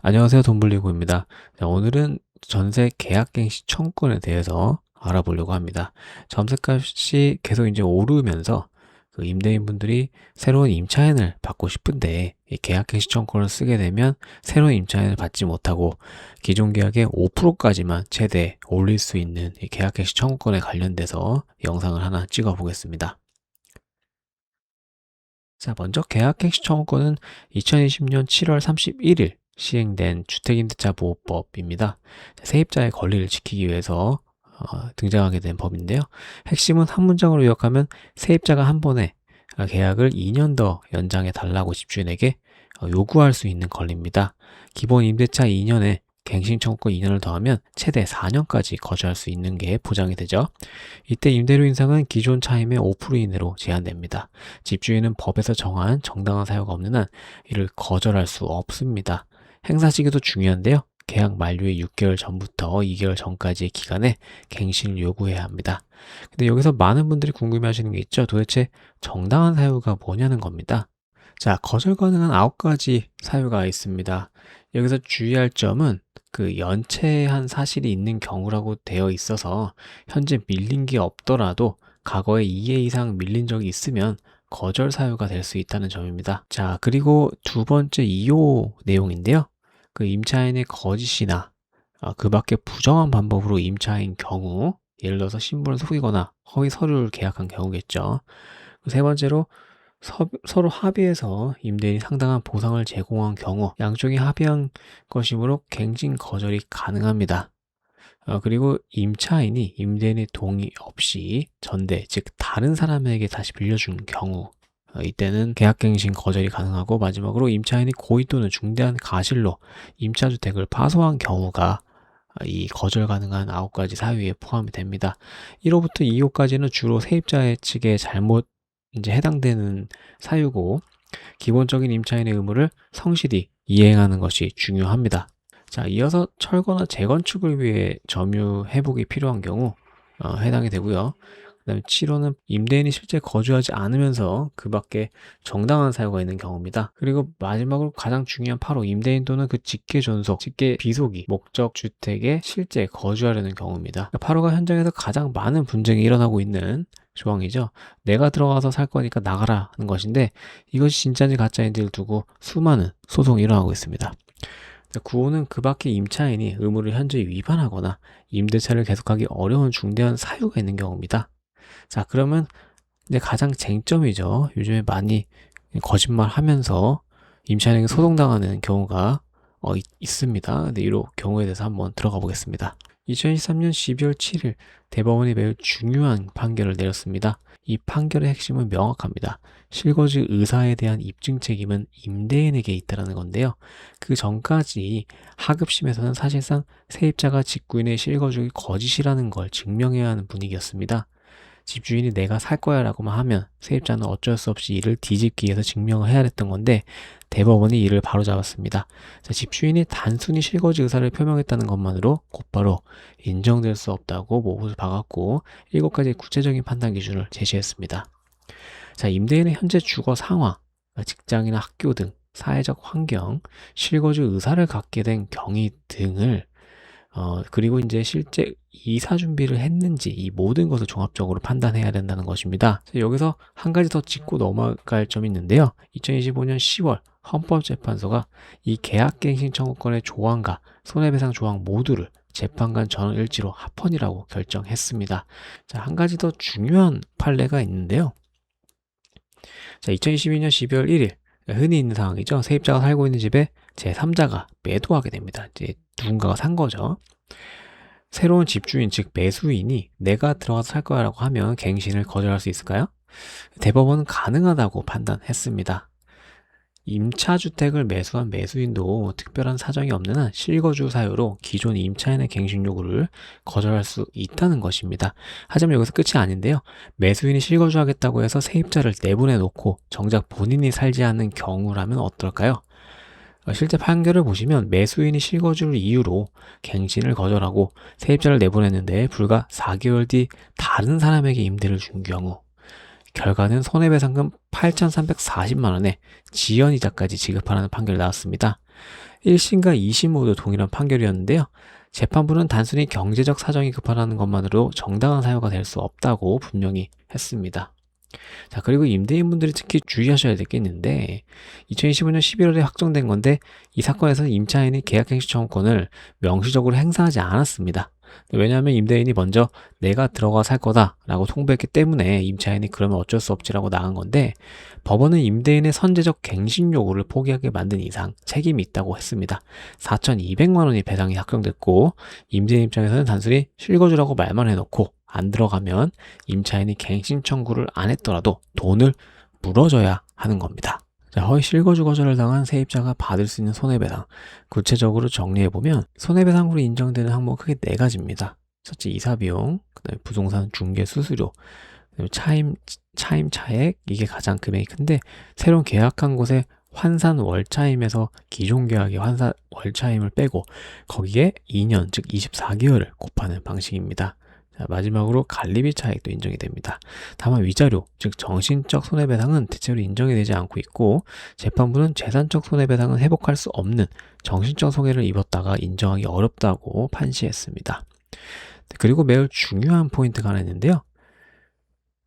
안녕하세요. 돈블리고입니다. 자, 오늘은 전세 계약갱신 청구권에 대해서 알아보려고 합니다. 전세값이 계속 이제 오르면서 그 임대인분들이 새로운 임차인을 받고 싶은데 이 계약갱신 청구권을 쓰게 되면 새로운 임차인을 받지 못하고 기존 계약의 5%까지만 최대 올릴 수 있는 이 계약갱신 청구권에 관련돼서 영상을 하나 찍어 보겠습니다. 자, 먼저 계약갱신 청구권은 2020년 7월 31일 시행된 주택임대차 보호법입니다. 세입자의 권리를 지키기 위해서 등장하게 된 법인데요. 핵심은 한 문장으로 요약하면 세입자가 한 번에 계약을 2년 더 연장해 달라고 집주인에게 요구할 수 있는 권리입니다. 기본 임대차 2년에 갱신 청구권 2년을 더하면 최대 4년까지 거주할 수 있는 게 보장이 되죠. 이때 임대료 인상은 기존 차임의 5% 이내로 제한됩니다. 집주인은 법에서 정한 정당한 사유가 없는 한 이를 거절할 수 없습니다. 행사 시기도 중요한데요. 계약 만료의 6개월 전부터 2개월 전까지의 기간에 갱신을 요구해야 합니다. 근데 여기서 많은 분들이 궁금해 하시는 게 있죠. 도대체 정당한 사유가 뭐냐는 겁니다. 자, 거절 가능한 9가지 사유가 있습니다. 여기서 주의할 점은 그 연체한 사실이 있는 경우라고 되어 있어서 현재 밀린 게 없더라도 과거에 2회 이상 밀린 적이 있으면 거절 사유가 될 수 있다는 점입니다. 자, 그리고 두 번째 2호 내용인데요. 그 임차인의 거짓이나 그 밖에 부정한 방법으로 임차인 경우, 예를 들어서 신분을 속이거나 허위 서류를 계약한 경우겠죠. 세 번째로 서로 합의해서 임대인이 상당한 보상을 제공한 경우 양쪽이 합의한 것이므로 갱신 거절이 가능합니다. 그리고 임차인이 임대인의 동의 없이 전대, 즉 다른 사람에게 다시 빌려준 경우 이때는 계약갱신 거절이 가능하고, 마지막으로 임차인이 고의 또는 중대한 가실로 임차주택을 파소한 경우가 이 거절 가능한 9가지 사유에 포함이 됩니다. 1호부터 2호까지는 주로 세입자의 측에 잘못 이제 해당되는 사유고, 기본적인 임차인의 의무를 성실히 이행하는 것이 중요합니다. 자, 이어서 철거나 재건축을 위해 점유 회복이 필요한 경우 해당이 되고요. 그다음에 7호는 임대인이 실제 거주하지 않으면서 그 밖에 정당한 사유가 있는 경우입니다. 그리고 마지막으로 가장 중요한 8호, 임대인 또는 그 직계 존속, 직계 비속이 목적 주택에 실제 거주하려는 경우입니다. 8호가 현장에서 가장 많은 분쟁이 일어나고 있는 조항이죠. 내가 들어가서 살 거니까 나가라 하는 것인데, 이것이 진짜인지 가짜인지를 두고 수많은 소송이 일어나고 있습니다. 9호는 그 밖에 임차인이 의무를 현저히 위반하거나 임대차를 계속하기 어려운 중대한 사유가 있는 경우입니다. 자, 그러면 이제 가장 쟁점이죠. 요즘에 많이 거짓말 하면서 임차인에게 소송당하는 경우가 있습니다. 근데 이 경우에 대해서 한번 들어가 보겠습니다. 2023년 12월 7일 대법원이 매우 중요한 판결을 내렸습니다. 이 판결의 핵심은 명확합니다. 실거주 의사에 대한 입증 책임은 임대인에게 있다는 건데요. 그 전까지 하급심에서는 사실상 세입자가 직구인의 실거주의 거짓이라는 걸 증명해야 하는 분위기였습니다. 집주인이 내가 살 거야 라고만 하면 세입자는 어쩔 수 없이 이를 뒤집기 위해서 증명을 해야 했던 건데, 대법원이 이를 바로잡았습니다. 자, 집주인이 단순히 실거주 의사를 표명했다는 것만으로 곧바로 인정될 수 없다고 못을 박았고 7가지 구체적인 판단 기준을 제시했습니다. 자, 임대인의 현재 주거 상황, 직장이나 학교 등 사회적 환경, 실거주 의사를 갖게 된 경위 등을 그리고 이제 실제 이사 준비를 했는지, 이 모든 것을 종합적으로 판단해야 된다는 것입니다. 여기서 한 가지 더 짚고 넘어갈 점이 있는데요. 2025년 10월 헌법재판소가 이 계약갱신 청구권의 조항과 손해배상 조항 모두를 재판관 전원일치로 합헌이라고 결정했습니다. 자, 한 가지 더 중요한 판례가 있는데요. 자, 2022년 12월 1일 흔히 있는 상황이죠. 세입자가 살고 있는 집에 제3자가 매도하게 됩니다. 이제 누군가가 산 거죠. 새로운 집주인, 즉 매수인이 내가 들어가서 살 거야 라고 하면 갱신을 거절할 수 있을까요? 대법원은 가능하다고 판단했습니다. 임차주택을 매수한 매수인도 특별한 사정이 없는 한 실거주 사유로 기존 임차인의 갱신 요구를 거절할 수 있다는 것입니다. 하지만 여기서 끝이 아닌데요. 매수인이 실거주하겠다고 해서 세입자를 내보내 놓고 정작 본인이 살지 않는 경우라면 어떨까요? 실제 판결을 보시면 매수인이 실거주를 이유로 갱신을 거절하고 세입자를 내보냈는데 불과 4개월 뒤 다른 사람에게 임대를 준 경우, 결과는 손해배상금 8,340만 원에 지연이자까지 지급하라는 판결이 나왔습니다. 1심과 2심 모두 동일한 판결이었는데요. 재판부는 단순히 경제적 사정이 급하다는 것만으로 정당한 사유가 될 수 없다고 분명히 했습니다. 자, 그리고 임대인분들이 특히 주의하셔야 될 게 있는데 2025년 11월에 확정된 건데 이 사건에서는 임차인이 계약갱신 청구권을 명시적으로 행사하지 않았습니다. 왜냐하면 임대인이 먼저 내가 들어가 살 거다 라고 통보했기 때문에 임차인이 그러면 어쩔 수 없지라고 나간 건데 법원은 임대인의 선제적 갱신 요구를 포기하게 만든 이상 책임이 있다고 했습니다. 4,200만 원이 배상이 확정됐고 임대인 입장에서는 단순히 실거주라고 말만 해놓고 안 들어가면 임차인이 갱신 청구를 안 했더라도 돈을 물어줘야 하는 겁니다. 자, 허위 실거주 거절을 당한 세입자가 받을 수 있는 손해배상. 구체적으로 정리해보면 손해배상으로 인정되는 항목은 크게 4가지입니다. 첫째, 이사비용, 그다음에 부동산 중개 수수료, 그다음에 차임 차액, 이게 가장 금액이 큰데 새로 계약한 곳에 환산 월차임에서 기존 계약의 환산 월차임을 빼고 거기에 2년, 즉 24개월을 곱하는 방식입니다. 자, 마지막으로 관리비 차액도 인정이 됩니다. 다만 위자료, 즉 정신적 손해배상은 대체로 인정이 되지 않고 있고 재판부는 재산적 손해배상은 회복할 수 없는 정신적 손해를 입었다가 인정하기 어렵다고 판시했습니다. 그리고 매우 중요한 포인트가 하나 있는데요.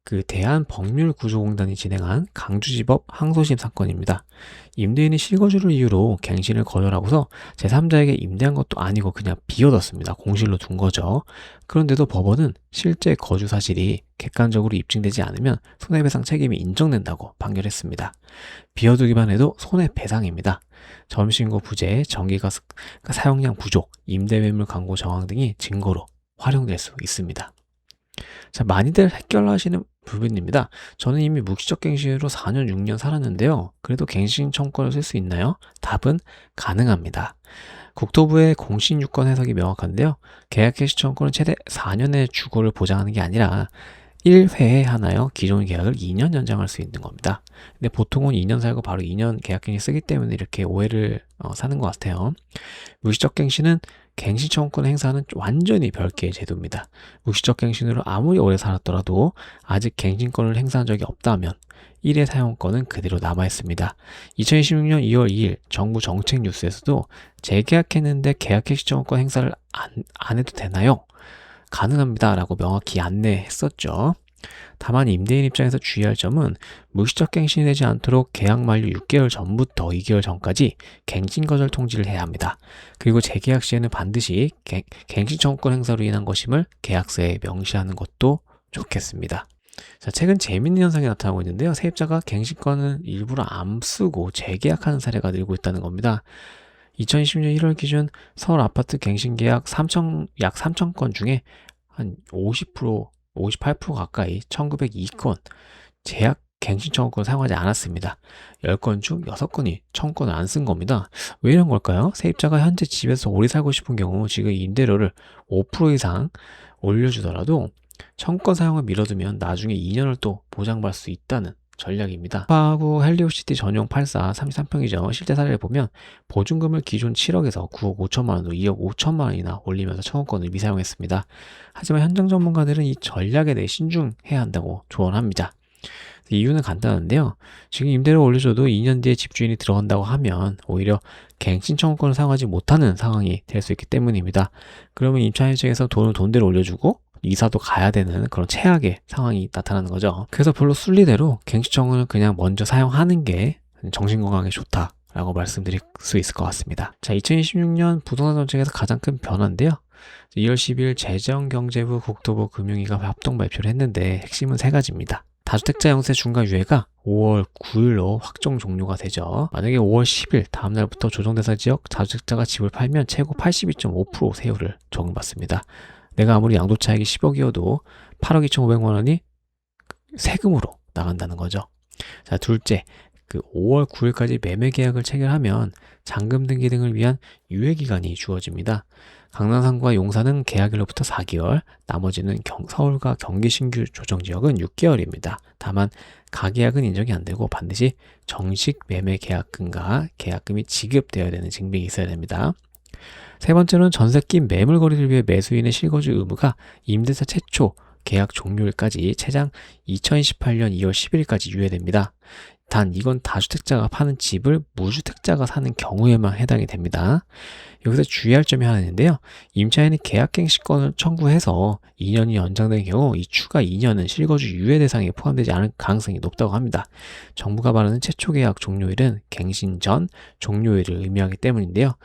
그 대한법률구조공단이 진행한 강주지법 항소심 사건입니다. 임대인이 실거주를 이유로 갱신을 거절하고서 제3자에게 임대한 것도 아니고 그냥 비워뒀습니다. 공실로 둔 거죠. 그런데도 법원은 실제 거주 사실이 객관적으로 입증되지 않으면 손해배상 책임이 인정된다고 판결했습니다. 비워두기만 해도 손해배상입니다. 점유신고 부재, 전기가스 사용량 부족, 임대매물 광고 정황 등이 증거로 활용될 수 있습니다. 자, 많이들 헷갈려하시는 부분입니다. 저는 이미 묵시적 갱신으로 4년, 6년 살았는데요. 그래도 갱신 청구권을 쓸 수 있나요? 답은 가능합니다. 국토부의 공식 유권 해석이 명확한데요. 계약 갱신 청구권은 최대 4년의 주거를 보장하는 게 아니라 1회에 하나요. 기존 계약을 2년 연장할 수 있는 겁니다. 근데 보통은 2년 살고 바로 2년 계약갱신 쓰기 때문에 이렇게 오해를 사는 것 같아요. 묵시적 갱신은 갱신 청구권 행사는 완전히 별개의 제도입니다. 묵시적 갱신으로 아무리 오래 살았더라도 아직 갱신권을 행사한 적이 없다면 1회 사용권은 그대로 남아있습니다. 2026년 2월 2일 정부 정책 뉴스에서도 재계약했는데 계약갱신 청구권 행사를 안 해도 되나요? 가능합니다 라고 명확히 안내했었죠. 다만 임대인 입장에서 주의할 점은 묵시적 갱신이 되지 않도록 계약 만료 6개월 전부터 2개월 전까지 갱신 거절 통지를 해야 합니다. 그리고 재계약 시에는 반드시 갱신 청구권 행사로 인한 것임을 계약서에 명시하는 것도 좋겠습니다. 자, 최근 재미있는 현상이 나타나고 있는데요. 세입자가 갱신권을 일부러 안 쓰고 재계약하는 사례가 늘고 있다는 겁니다. 2020년 1월 기준 서울 아파트 갱신 계약 약 3,000건 중에 한 58% 가까이 1,902건 제약 갱신 청구권 사용하지 않았습니다. 10건 중 6건이 청구권을 안 쓴 겁니다. 왜 이런 걸까요? 세입자가 현재 집에서 오래 살고 싶은 경우 지금 임대료를 5% 이상 올려주더라도 청구권 사용을 미뤄두면 나중에 2년을 또 보장받을 수 있다는 전략입니다. 파구 헬리오시티 전용 84 33평이죠. 실제 사례를 보면 보증금을 기존 7억에서 9억 5천만 원으로 2억 5천만 원이나 올리면서 청구권을 미사용했습니다. 하지만 현장 전문가들은 이 전략에 대해 신중해야 한다고 조언합니다. 이유는 간단한데요. 지금 임대료 올려줘도 2년 뒤에 집주인이 들어간다고 하면 오히려 갱신 청구권을 사용하지 못하는 상황이 될 수 있기 때문입니다. 그러면 임차인 측에서 돈을 돈대로 올려주고 이사도 가야 되는 그런 최악의 상황이 나타나는 거죠. 그래서 별로 순리대로 갱신 청구는 그냥 먼저 사용하는 게 정신건강에 좋다라고 말씀드릴 수 있을 것 같습니다. 자, 2026년 부동산 정책에서 가장 큰 변화인데요. 2월 10일 재정경제부 국토부 금융위가 합동 발표를 했는데 핵심은 3가지입니다. 다주택자 영세 중과 유예가 5월 9일로 확정 종료가 되죠. 만약에 5월 10일 다음날부터 조정대상 지역 다주택자가 집을 팔면 최고 82.5% 세율을 적용받습니다. 내가 아무리 양도차익이 10억이어도 8억 2,500만 원이 세금으로 나간다는 거죠. 자, 둘째, 그 5월 9일까지 매매 계약을 체결하면 잔금 등기 등을 위한 유예 기간이 주어집니다. 강남상과 용산은 계약일로부터 4개월, 나머지는 서울과 경기 신규 조정지역은 6개월입니다. 다만 가계약은 인정이 안 되고 반드시 정식 매매 계약금과 계약금이 지급되어야 되는 증빙이 있어야 됩니다. 세 번째는 전세 낀 매물 거래를 위해 매수인의 실거주 의무가 임대차 최초 계약 종료일까지 최장 2028년 2월 10일까지 유예됩니다. 단 이건 다주택자가 파는 집을 무주택자가 사는 경우에만 해당이 됩니다. 여기서 주의할 점이 하나 있는데요. 임차인이 계약갱신권을 청구해서 2년이 연장된 경우 이 추가 2년은 실거주 유예 대상에 포함되지 않을 가능성이 높다고 합니다. 정부가 말하는 최초 계약 종료일은 갱신 전 종료일을 의미하기 때문인데요.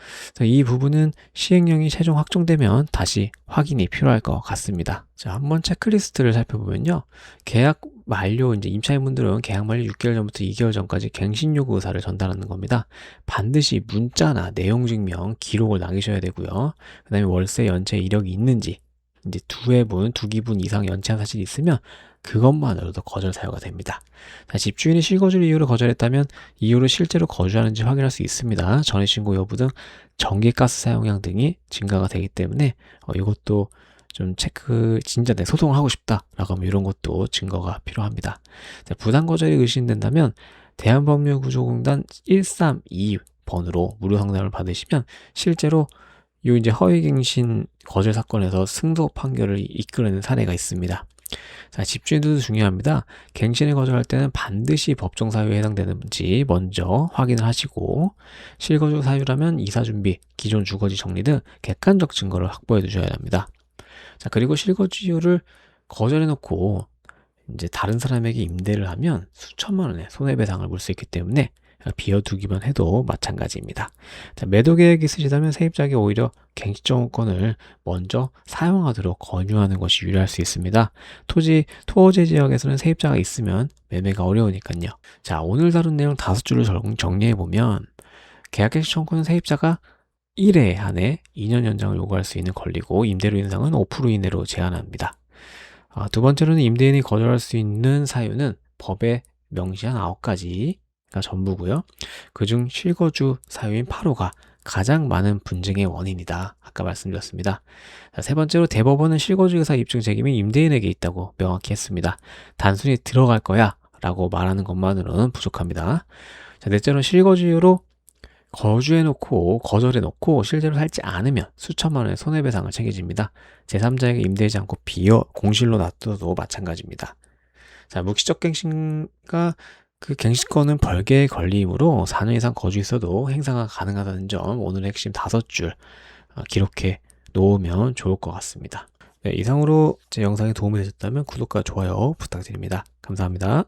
이 부분은 시행령이 최종 확정되면 다시 확인이 필요할 것 같습니다. 자, 한번 체크리스트를 살펴보면요. 계약 만료, 이제 임차인분들은 계약 만료 6개월 전부터 2개월 전까지 갱신 요구 의사를 전달하는 겁니다. 반드시 문자나 내용 증명, 기록을 남기셔야 되고요. 그 다음에 월세 연체 이력이 있는지, 이제 두 기분 이상 연체한 사실이 있으면 그것만으로도 거절 사유가 됩니다. 자, 집주인이 실거주 이유로 거절했다면 이유로 실제로 거주하는지 확인할 수 있습니다. 전입신고 여부 등 전기가스 사용량 등이 증가가 되기 때문에 이것도 좀 체크, 진짜 내 소송을 하고 싶다라고 하면 이런 것도 증거가 필요합니다. 자, 부당 거절이 의심된다면 대한법률구조공단 132번으로 무료 상담을 받으시면 실제로 이 이제 허위갱신 거절 사건에서 승소 판결을 이끌어낸 사례가 있습니다. 자, 집주인들도 중요합니다. 갱신을 거절할 때는 반드시 법정 사유에 해당되는지 먼저 확인을 하시고, 실거주 사유라면 이사 준비, 기존 주거지 정리 등 객관적 증거를 확보해 두셔야 합니다. 자, 그리고 실거주 이유를 거절해 놓고 이제 다른 사람에게 임대를 하면 수천만 원의 손해배상을 물 수 있기 때문에 비워두기만 해도 마찬가지입니다. 자, 매도 계획이 있으시다면 세입자에게 오히려 갱신청구권을 먼저 사용하도록 권유하는 것이 유리할 수 있습니다. 토지 지역에서는 세입자가 있으면 매매가 어려우니까요. 자, 오늘 다룬 내용 5줄을 정리해보면 계약갱신 청구는 세입자가 1회 안에 2년 연장을 요구할 수 있는 권리고 임대료 인상은 5% 이내로 제한합니다. 두 번째로는 임대인이 거절할 수 있는 사유는 법에 명시한 9가지가 전부고요. 그중 실거주 사유인 8호가 가장 많은 분쟁의 원인이다. 아까 말씀드렸습니다. 자, 세 번째로 대법원은 실거주 의사 입증 책임이 임대인에게 있다고 명확히 했습니다. 단순히 들어갈 거야 라고 말하는 것만으로는 부족합니다. 자, 넷째로는 실거주 이유로 거절해놓고 실제로 살지 않으면 수천만 원의 손해배상을 책임집니다. 제3자에게 임대하지 않고 공실로 놔둬도 마찬가지입니다. 자, 묵시적 갱신과 그 갱신권은 별개의 권리이므로 4년 이상 거주 있어도 행사가 가능하다는 점 오늘의 핵심 5줄 기록해 놓으면 좋을 것 같습니다. 네, 이상으로 제 영상이 도움이 되셨다면 구독과 좋아요 부탁드립니다. 감사합니다.